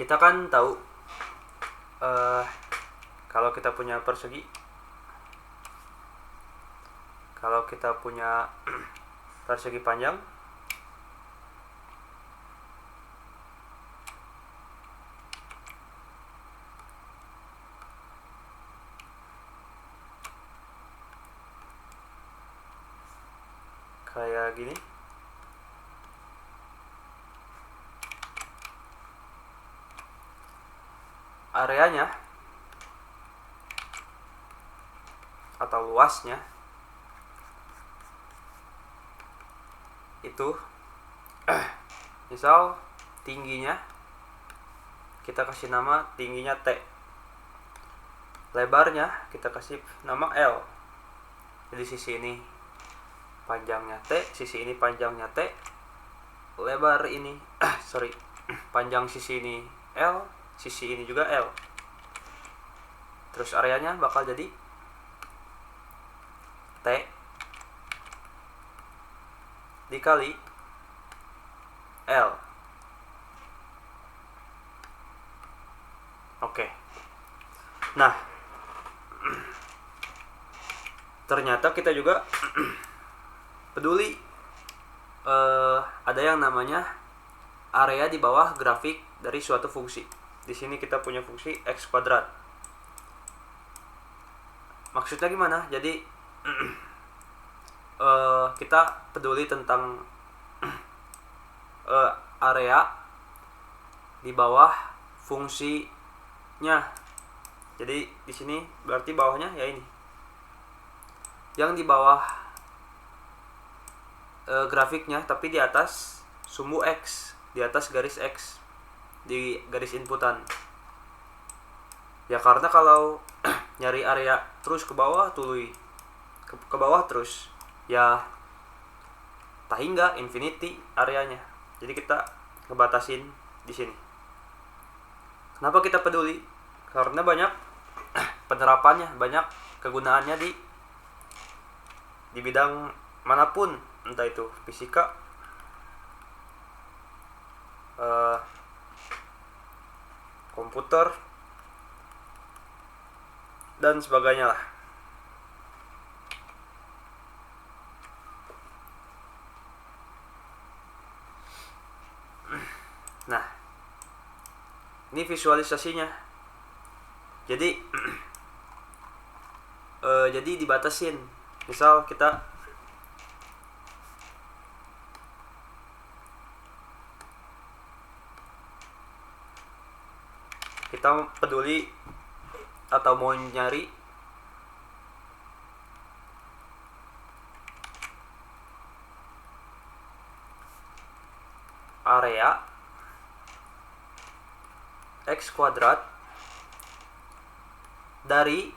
Kita kan tahu kalau kita punya persegi, kalau kita punya persegi panjang, kayak gini. Areanya atau luasnya itu misal tingginya kita kasih nama tingginya T, lebarnya kita kasih nama L. Jadi sisi ini panjangnya T, sisi ini panjangnya T, lebar ini panjang sisi ini L, sisi ini juga L. Terus areanya bakal jadi T dikali L. Oke. Nah, ternyata kita juga peduli ada yang namanya area di bawah grafik dari suatu fungsi. Di sini kita punya fungsi x kuadrat. Maksudnya gimana? Jadi kita peduli tentang area di bawah fungsinya. Jadi di sini berarti bawahnya ya ini. Yang di bawah grafiknya tapi di atas sumbu x, di atas garis x, di garis inputan. Ya karena kalau nyari area terus ke bawah tuluy ke bawah terus ya tahingga infinity areanya. Jadi kita ngebatasin di sini. Kenapa kita peduli? Karena banyak penerapannya, banyak kegunaannya di bidang manapun, entah itu fisika, komputer, dan sebagainya lah. Nah, ini visualisasinya. Jadi jadi dibatasin. Misal kita peduli atau mau nyari area x kuadrat dari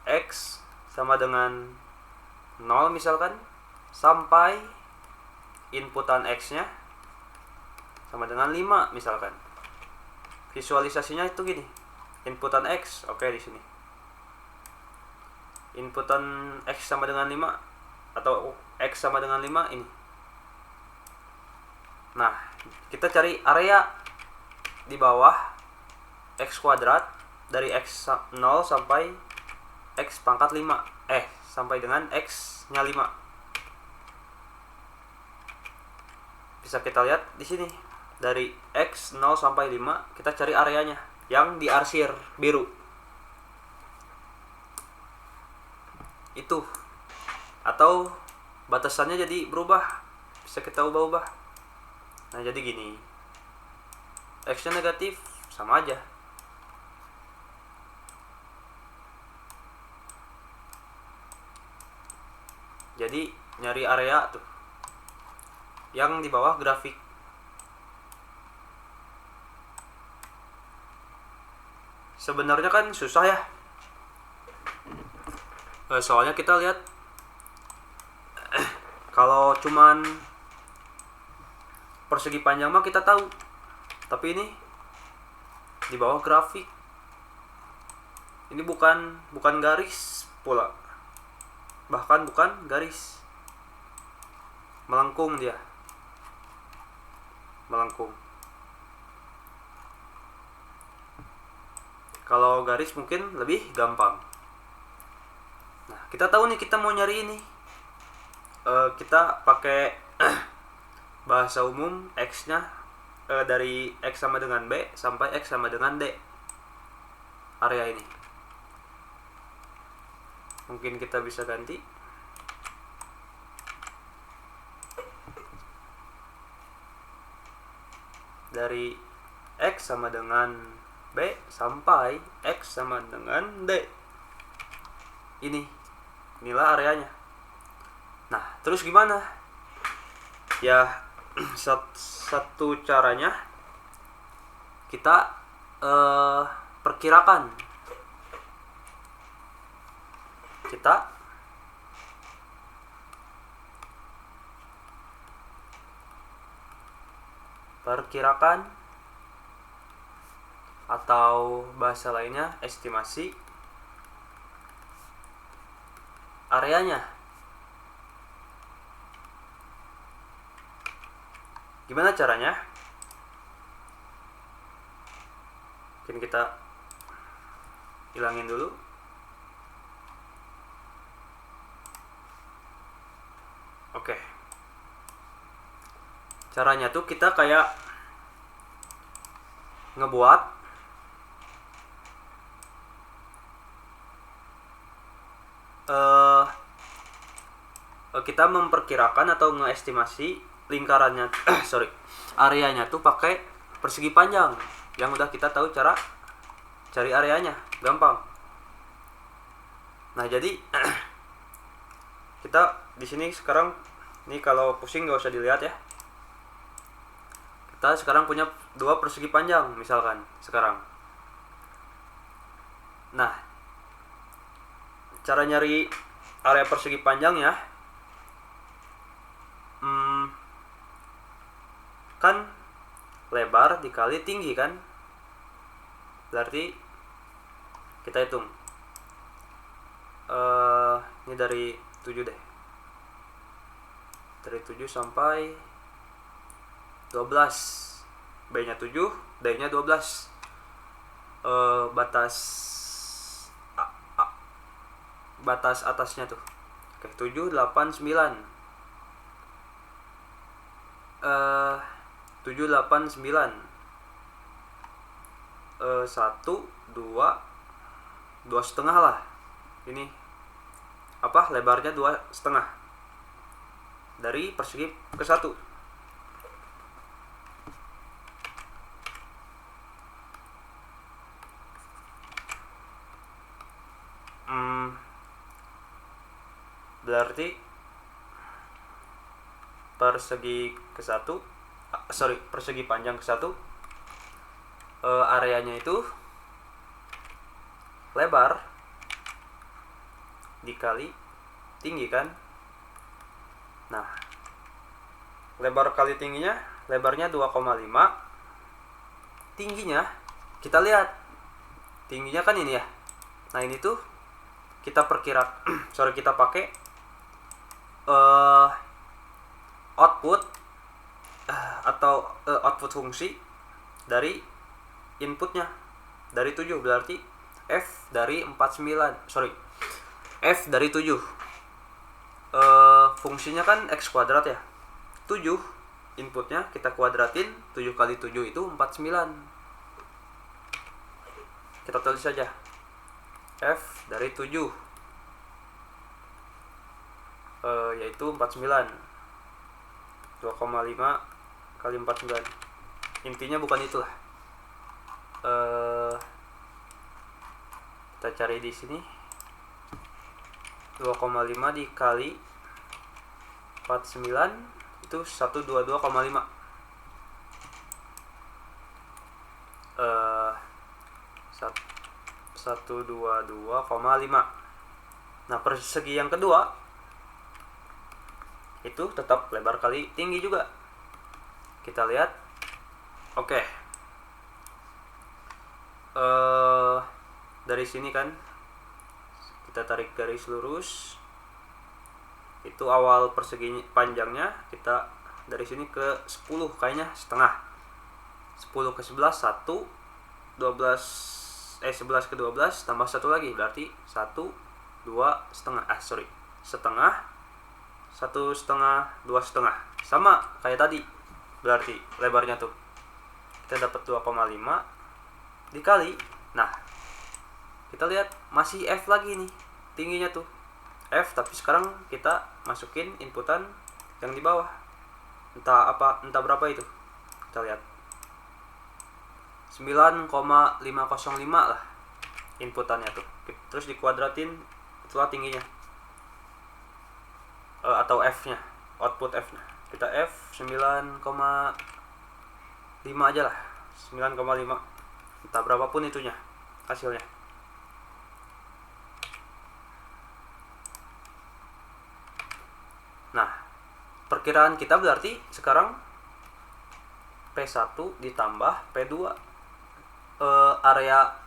x sama dengan 0 misalkan sampai inputan x-nya sama dengan 5 misalkan. Visualisasinya itu gini. Inputan x, oke di sini. Inputan x sama dengan 5 atau x sama dengan 5 ini. Nah, kita cari area di bawah x kuadrat dari x 0 sampai x pangkat 5. Sampai dengan x-nya 5. Bisa kita lihat di sini. Dari x 0 sampai 5 kita cari areanya yang diarsir biru. Itu. Atau batasannya jadi berubah. Bisa kita ubah-ubah. Nah, jadi gini. X-nya negatif sama aja. Jadi nyari area tuh yang di bawah grafik. Sebenarnya kan susah ya. Soalnya kita lihat kalau cuman persegi panjang mah kita tahu. Tapi ini di bawah grafik. Ini bukan garis pula. Bahkan bukan garis. Melengkung dia. Melengkung. Kalau garis mungkin lebih gampang. Nah, kita tahu nih kita mau nyari ini. Kita pakai bahasa umum X-nya dari X sama dengan B sampai X sama dengan D. Area ini. Mungkin kita bisa ganti. Dari X sama dengan B sampai X sama dengan D. Inilah areanya. Nah, terus gimana? Ya, satu caranya kita perkirakan. Kita perkirakan, atau bahasa lainnya estimasi areanya. Gimana caranya? Mungkin kita hilangin dulu. Oke. Caranya tuh kita kayak ngebuat kita memperkirakan atau ngeestimasi lingkarannya areanya tuh pakai persegi panjang, yang udah kita tahu cara cari areanya gampang. Nah, jadi kita di sini sekarang nih, kalau pusing gak usah dilihat ya. Kita sekarang punya 2 persegi panjang misalkan sekarang. Nah, cara nyari area persegi panjangnya kan lebar dikali tinggi kan, berarti kita hitung ini dari 7 deh, dari 7 sampai 12, B nya 7, D nya 12. Batas atasnya tuh. Oke, 7, 8, 9. 7, 8, 9. 1, 2, 2 setengah lah. Ini apa? Lebarnya 2 setengah dari persegi ke 1. Berarti persegi panjang ke 1, areanya itu lebar dikali tinggi kan. Nah, lebar kali tingginya, lebarnya 2,5, tingginya kita lihat, tingginya kan ini ya. Nah, ini tuh kita kita pakai output atau output fungsi dari inputnya dari 7, berarti F dari 7. Fungsinya kan X kuadrat ya. 7 inputnya kita kuadratin, 7 kali 7 itu 49. Kita tulis saja F dari 7 yaitu 49. 2,5 kali 49. Intinya bukan itulah. Kita cari di sini 2,5 dikali 49 itu 122,5. 122,5. Nah, persegi yang kedua itu tetap lebar kali tinggi juga. Kita lihat. Oke. Dari sini kan kita tarik garis lurus. Itu awal persegi panjangnya, kita dari sini ke 10 kayaknya setengah. 10 ke 11 1, 12 11 ke 12 tambah 1 lagi berarti 1 2 setengah setengah 1 setengah 2 setengah, sama kayak tadi. Berarti lebarnya tuh kita dapat 2,5 dikali, nah kita lihat masih F lagi nih tingginya tuh F, tapi sekarang kita masukin inputan yang di bawah, entah berapa itu, kita lihat 9,505 lah inputannya tuh, terus dikuadratin itulah tingginya, atau F nya, output F nya kita F 9,5 aja lah, 9,5 entah berapapun itunya hasilnya. Nah, perkiraan kita berarti sekarang P1 ditambah P2, area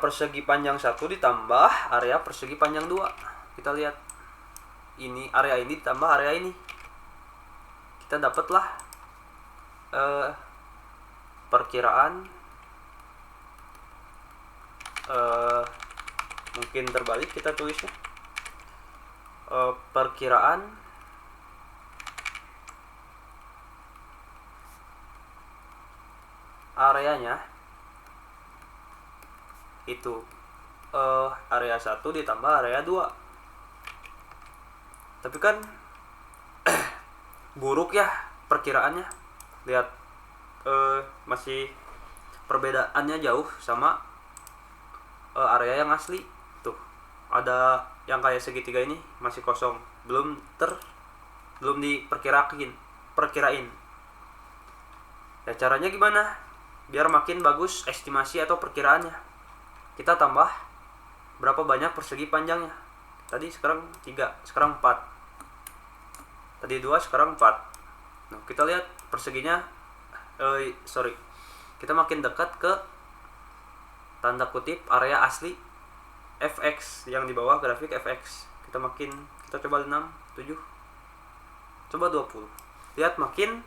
persegi panjang 1 ditambah area persegi panjang 2. Kita lihat ini, area ini ditambah area ini, kita dapatlah perkiraan, mungkin terbalik kita tulisnya, perkiraan areanya itu area 1 ditambah area 2. Tapi kan buruk ya perkiraannya, lihat masih perbedaannya jauh sama area yang asli tuh. Ada yang kayak segitiga ini masih kosong, belum perkirain. Ya caranya gimana biar makin bagus estimasi atau perkiraannya? Kita tambah berapa banyak persegi panjangnya. Tadi sekarang 3, sekarang 4. Tadi 2, sekarang 4. Nah, kita lihat perseginya, kita makin dekat ke tanda kutip area asli fx yang di bawah grafik fx. Kita coba 6, 7, coba 20. Lihat makin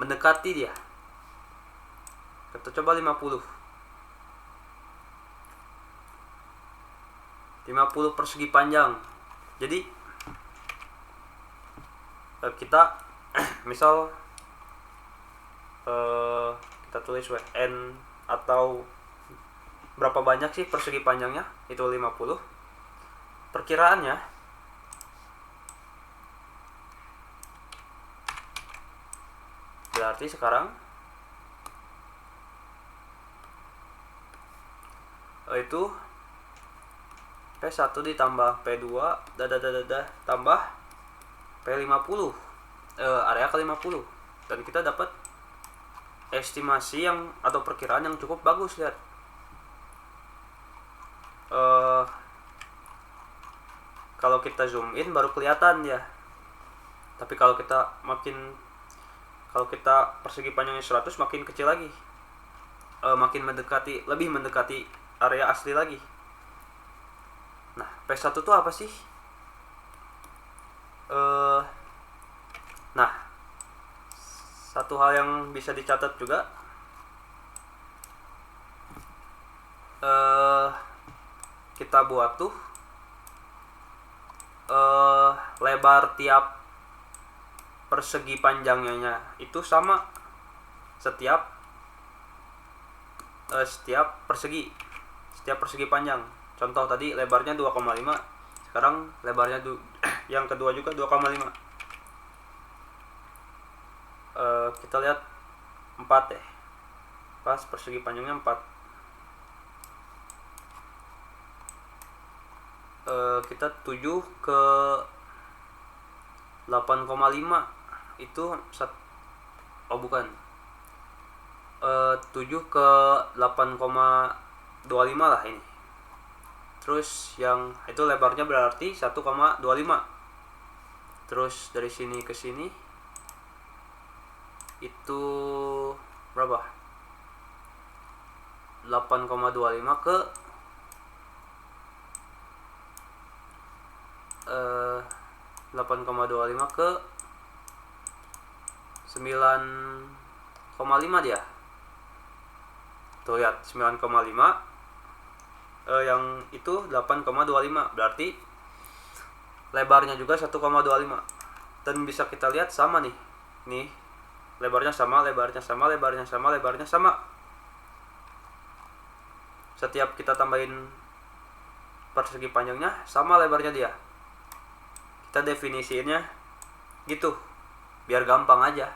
mendekati dia. Kita coba 50 persegi panjang. Jadi kita misal kita tulis n atau berapa banyak sih persegi panjangnya, itu 50. Perkiraannya berarti sekarang itu P1 ditambah P2 tambah P50, area ke-50, dan kita dapat estimasi yang atau perkiraan yang cukup bagus. Lihat kalau kita zoom in baru kelihatan ya, tapi kalau kita persegi panjangnya 100 makin kecil lagi, lebih mendekati area asli lagi. Nah, P1 itu apa sih? Nah, satu hal yang bisa dicatat juga, kita buat tuh lebar tiap persegi panjangnya itu sama setiap persegi panjang. Contoh tadi lebarnya 2,5, sekarang lebarnya yang kedua juga 2,5. Kita lihat 4 ya, pas persegi panjangnya 4. Kita 7 ke 8,5 itu bukan, 7 ke 8,25 lah ini. Terus yang itu lebarnya berarti 1,25. Terus dari sini ke sini itu berapa? 8,25 ke 9,5 dia. Tuh lihat 9,5, yang itu 8,25, berarti lebarnya juga 1,25. Dan bisa kita lihat sama nih. Nih, lebarnya sama, lebarnya sama, lebarnya sama, lebarnya sama. Setiap kita tambahin persegi panjangnya sama lebarnya dia. Kita definisiinnya gitu, biar gampang aja.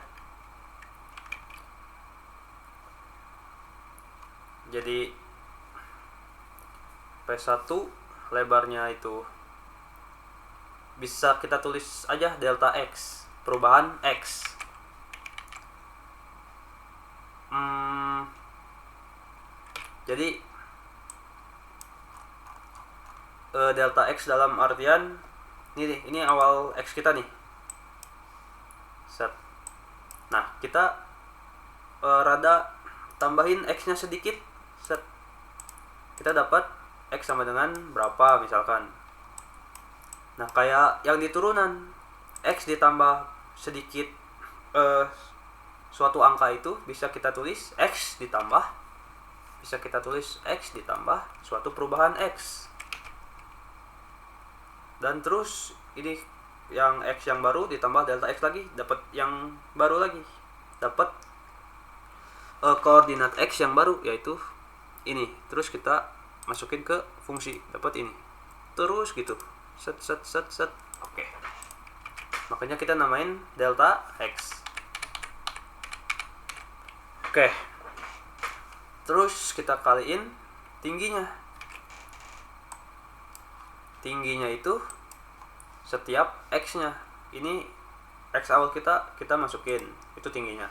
Jadi P1 lebarnya itu bisa kita tulis aja delta X, perubahan X. Jadi delta X dalam artian ini awal X kita nih. Set. Nah, kita rada tambahin X nya sedikit. Set. Kita dapat X sama dengan berapa misalkan. Nah, kayak yang di turunan, X ditambah sedikit suatu angka itu bisa kita tulis X ditambah, bisa kita tulis X ditambah suatu perubahan X. Dan terus ini yang X yang baru ditambah delta X lagi, dapat yang baru lagi, dapat koordinat X yang baru, yaitu ini. Terus kita masukin ke fungsi, dapat ini. Terus gitu, set. Oke. Makanya kita namain delta X. Oke. Terus kita kaliin tingginya. Tingginya itu setiap X-nya. Ini X awal kita masukin, itu tingginya.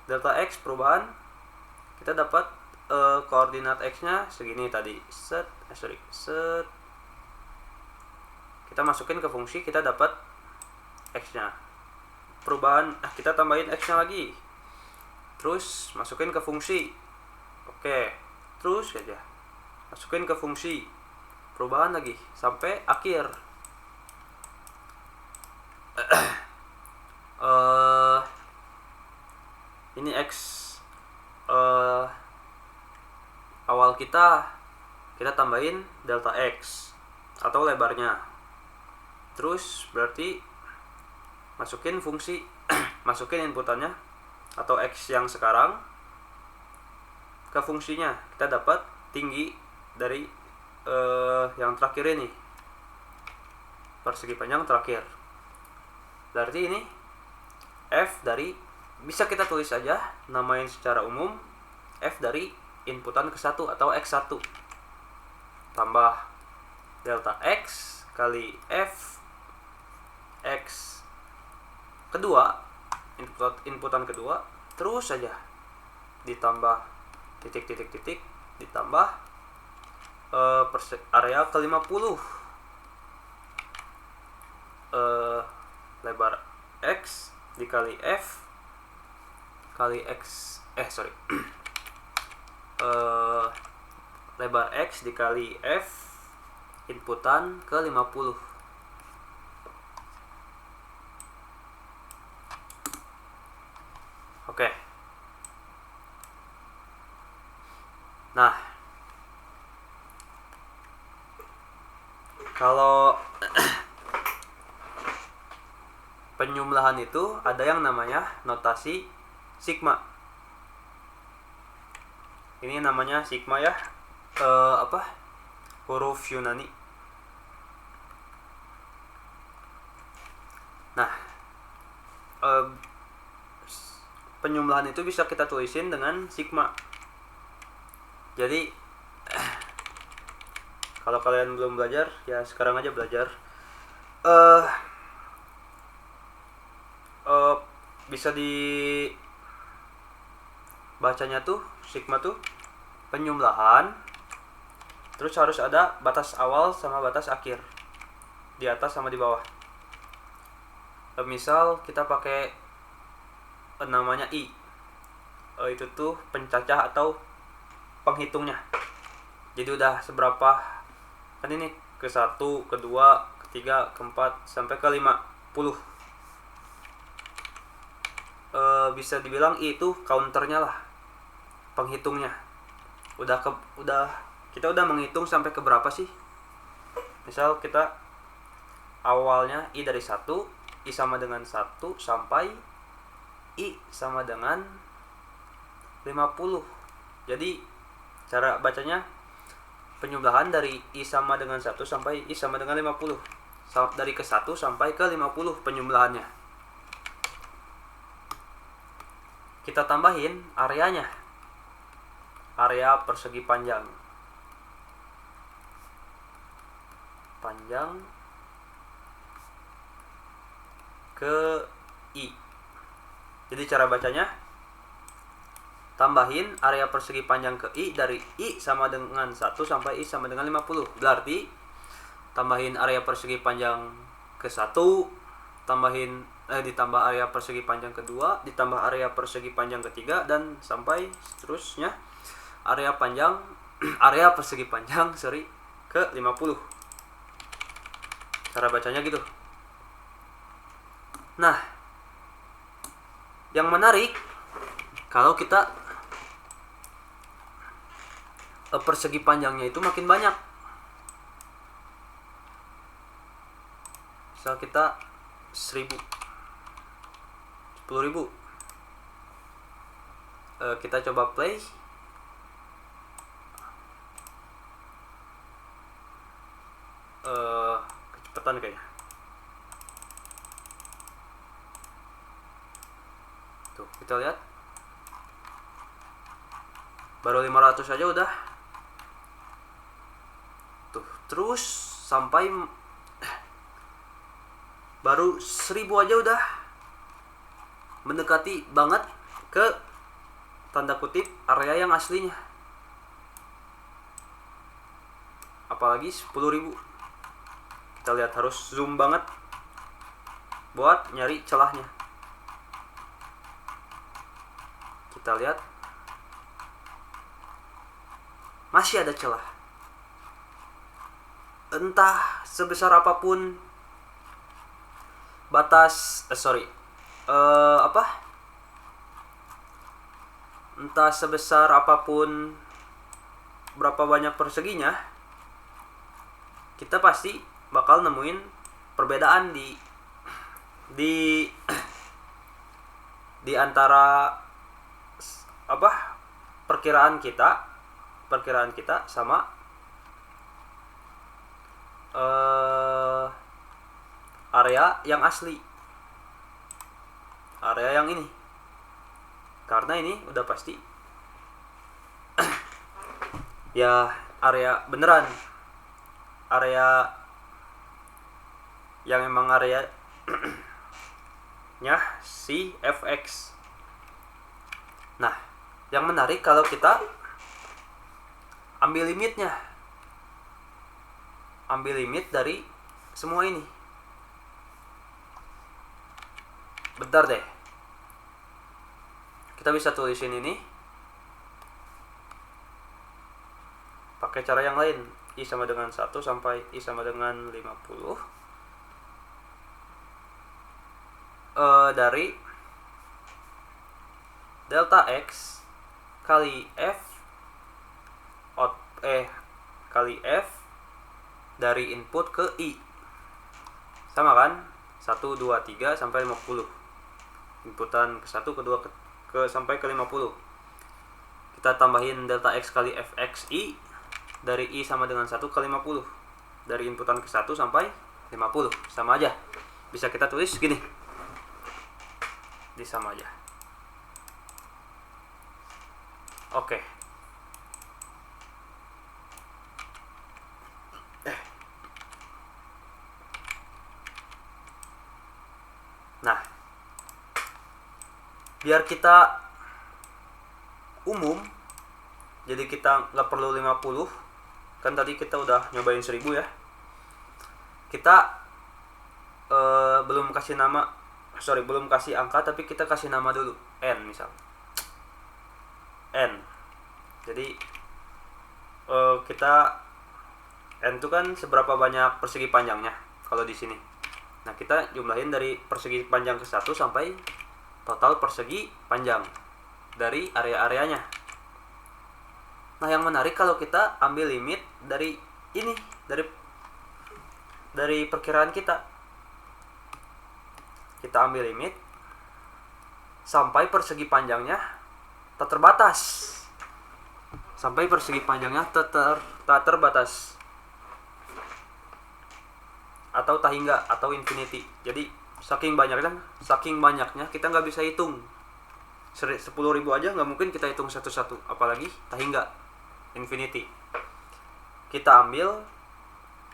Delta X perubahan, kita dapat koordinat X-nya segini tadi. Set. Kita masukin ke fungsi, kita dapat X-nya. Perubahan, kita tambahin X-nya lagi. Terus masukin ke fungsi. Oke. Terus aja. Masukin ke fungsi. Perubahan lagi sampai akhir. Ini X awal kita tambahin delta X atau lebarnya. Terus berarti masukin fungsi, masukin inputannya atau X yang sekarang ke fungsinya. Kita dapat tinggi dari yang terakhir ini, persegi panjang terakhir. Berarti ini F dari, bisa kita tulis aja namain secara umum F dari inputan ke-1 atau X1 tambah delta X kali F X kedua, inputan kedua, terus saja ditambah titik ditambah area ke-50 lebar X dikali F kali X lebar X dikali F inputan ke-50. Oke. Nah, kalau penyumlahan itu ada yang namanya notasi sigma. Ini namanya sigma ya, huruf Yunani. Nah, penyumlahan itu bisa kita tulisin dengan sigma. Jadi kalau kalian belum belajar, ya sekarang aja belajar. Bisa dibacanya tuh sigma tuh penyumlahan, terus harus ada batas awal sama batas akhir, di atas sama di bawah. Misal kita pakai namanya I, itu tuh pencacah atau penghitungnya. Jadi udah seberapa, kan ini ke-1, ke-2, ke-3, ke-4 sampai ke-50. Bisa dibilang I itu counternya lah, penghitungnya. kita udah menghitung sampai ke berapa sih? Misal kita awalnya I dari 1, I sama dengan 1 sampai I sama dengan 50. Jadi cara bacanya penyebelahan dari I sama dengan 1 sampai I sama dengan 50. Dari ke 1 sampai ke 50 penyebelahannya. Kita tambahin areanya. Area persegi panjang ke I. Jadi cara bacanya tambahin area persegi panjang ke I dari I sama dengan 1 sampai I sama dengan 50. Berarti tambahin area persegi panjang ke 1, ditambah area persegi panjang kedua, ditambah area persegi panjang ketiga, dan sampai seterusnya area persegi panjang ke 50. Cara bacanya gitu. Nah, yang menarik kalau kita persegi panjangnya itu makin banyak. Misal kita 1000, 10.000. Kita coba play. Kecepatan kayaknya. Tuh, kita lihat. Baru 500 aja udah. Tuh, terus sampai baru 1000 aja udah mendekati banget ke tanda kutip area yang aslinya. Apalagi 10.000. Kita lihat harus zoom banget buat nyari celahnya. Kita lihat masih ada celah. Entah sebesar apapun batas entah sebesar apapun berapa banyak perseginya, kita pasti bakal nemuin perbedaan di antara perkiraan kita sama area yang asli, area yang ini. Karena ini udah pasti ya area beneran, area yang emang area nya si fx. Nah, yang menarik kalau kita ambil limitnya, ambil limit dari semua ini. Bentar deh, kita bisa tulisin ini pakai cara yang lain. I sama dengan 1 sampai I sama dengan 50 dari delta X kali F dari input ke I. Sama kan? 1, 2, 3 sampai 50. Inputan ke 1, ke 2, sampai ke 50. Kita tambahin delta X kali Fxi dari I sama dengan 1 ke 50. Dari inputan ke 1 sampai 50. Sama aja. Bisa kita tulis gini. Sama aja. Oke. Nah, biar kita umum, jadi kita nggak perlu 50. Kan tadi kita udah nyobain 1000 ya. Kita belum kasih angka, tapi kita kasih nama dulu, N misal. N. Jadi kita N itu kan seberapa banyak persegi panjangnya kalau di sini. Nah, kita jumlahin dari persegi panjang ke 1 sampai total persegi panjang dari area-areanya. Nah, yang menarik kalau kita ambil limit dari ini, dari perkiraan kita. Kita ambil limit sampai persegi panjangnya tak terbatas. Sampai persegi panjangnya tak terbatas. Atau tak hingga, atau infinity. Jadi saking banyaknya kita nggak bisa hitung. 10.000 aja nggak mungkin kita hitung satu-satu, apalagi tak hingga, infinity. Kita ambil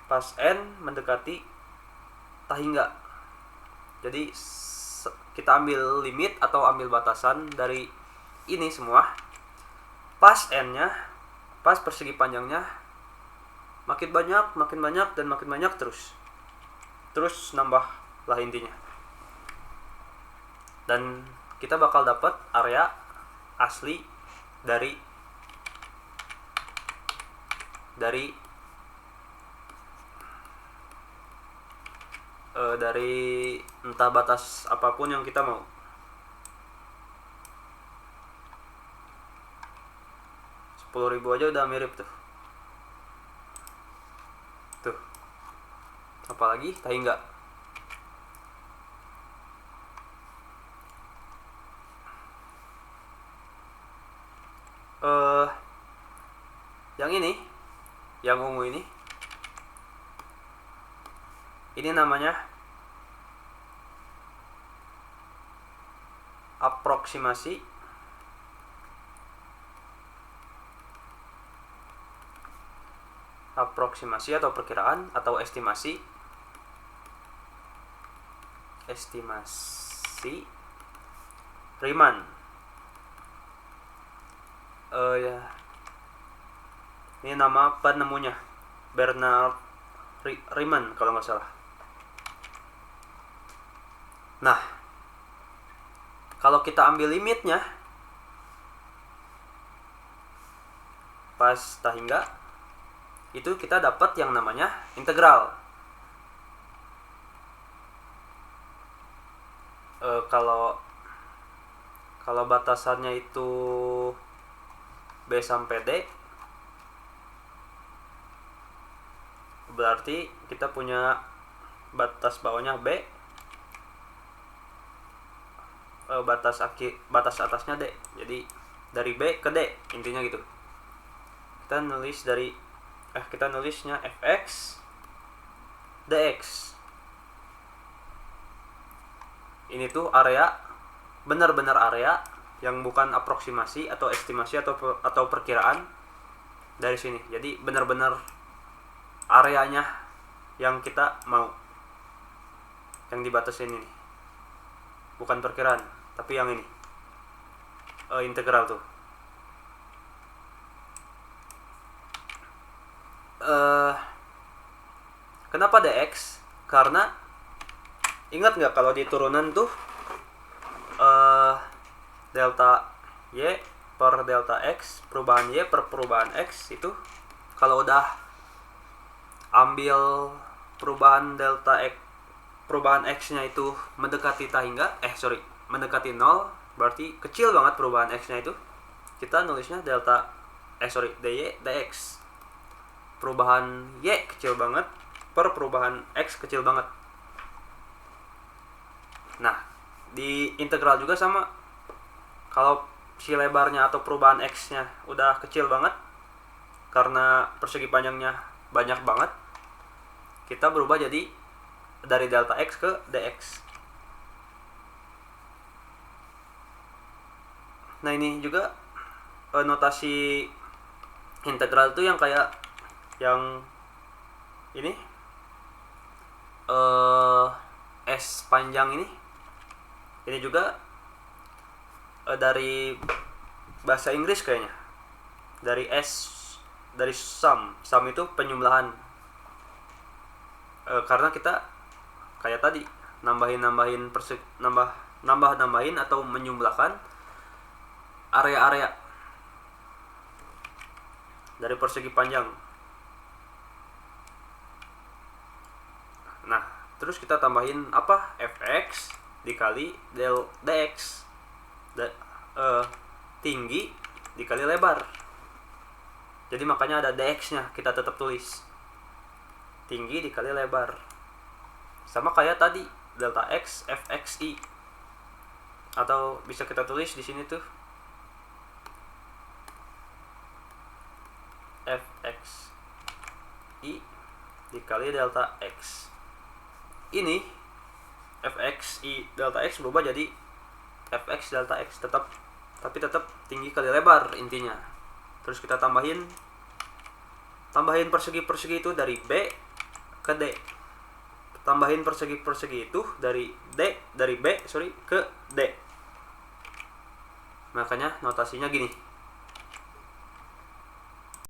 pas n mendekati tak hingga. Jadi kita ambil limit atau ambil batasan dari ini semua. Pas n-nya, pas persegi panjangnya makin banyak dan makin banyak terus nambah lah intinya. Dan kita bakal dapat area asli dari entah batas apapun yang kita mau. Rp10.000 aja udah mirip tuh. Apalagi tak hingga. Yang ini, yang ungu ini namanya aproksimasi atau perkiraan atau estimasi Riemann. Ya. Ini nama penemunya, Bernard Riemann kalau nggak salah. Nah, kalau kita ambil limitnya pas tak hingga, itu kita dapat yang namanya integral. Kalau batasannya itu B sampai D, berarti kita punya batas bawahnya B, batas atasnya D. Jadi dari B ke D intinya gitu. Kita nulisnya fx dx. Ini tuh area, benar-benar area yang bukan aproksimasi atau estimasi atau perkiraan dari sini. Jadi benar-benar areanya yang kita mau, yang dibatasin ini, bukan perkiraan, tapi yang ini integral tuh. Kenapa dx? Karena ingat nggak kalau di turunan tuh delta y per delta x, perubahan y per perubahan x itu kalau udah ambil perubahan perubahan x-nya itu mendekati mendekati 0, berarti kecil banget perubahan x-nya itu. Kita nulisnya dy dx. Perubahan y kecil banget per perubahan x kecil banget. Nah, di integral juga sama. Kalau si lebarnya atau perubahan x-nya udah kecil banget karena persegi panjangnya banyak banget, kita berubah jadi dari delta x ke dx. Nah, ini juga notasi integral itu yang kayak yang ini S panjang ini juga dari bahasa Inggris kayaknya, dari sum itu penjumlahan. Karena kita kayak tadi nambahin atau menjumlahkan area-area dari persegi panjang. Nah, terus kita tambahin apa? Fx dikali dx, tinggi dikali lebar. Jadi makanya ada dx-nya, kita tetap tulis tinggi dikali lebar. Sama kayak tadi delta x fxi. Atau bisa kita tulis di sini tuh fxi dikali delta x. Ini fxi delta x berubah jadi fx delta x tapi tetap tinggi kali lebar intinya. Terus kita tambahin persegi-persegi itu dari B ke D. Tambahin persegi-persegi itu dari B ke D. Makanya notasinya gini.